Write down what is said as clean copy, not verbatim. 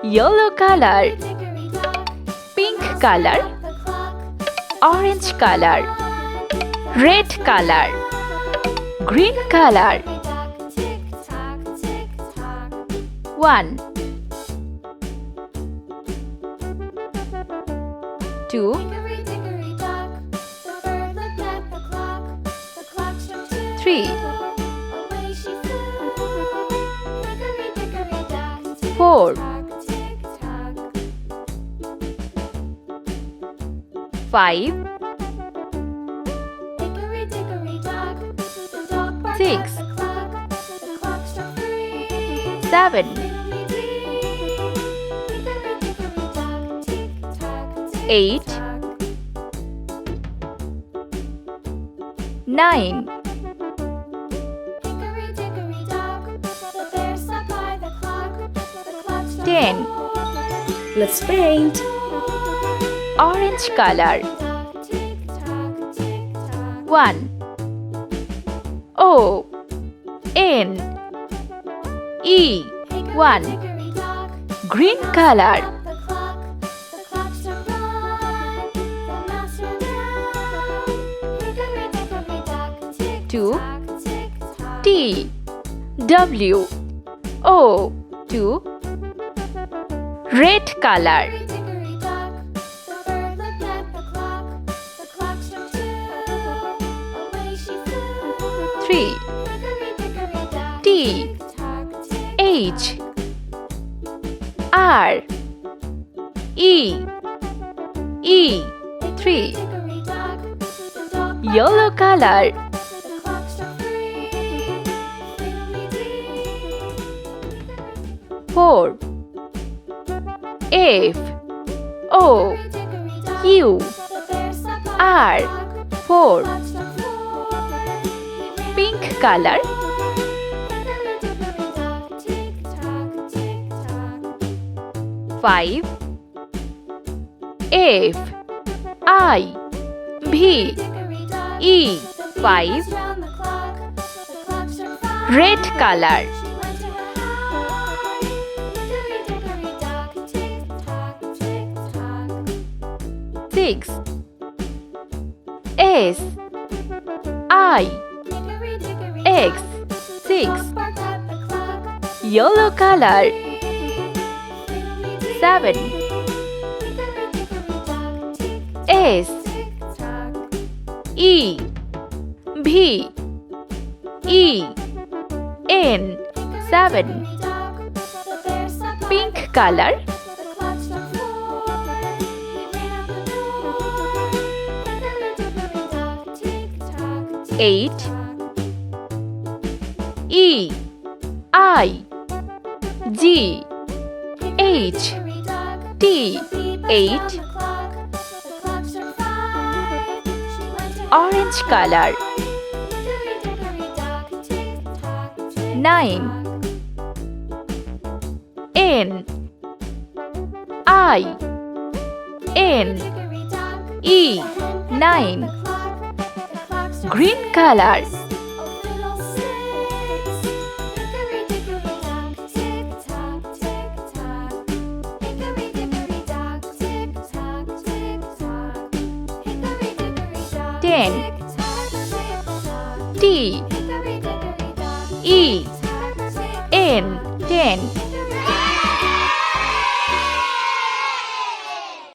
Yellow color, pink color, orange color, red color, green color. 1 2 3 4 5 6 7 8 9 10 Let's paint. Orange color. 1 O N E 1 Green color. 2 T W O 2 Red color. 3 T H R E 3 Yellow color. 4 F O U R 4 Pink color. 5 F I V E 5 Red color. 6 S I X 6 Yellow color. 7 S E V E N 7 Pink color. 8 E I G H T 8 Orange color. 9 N I N E 9 Green color. 10 T E N 10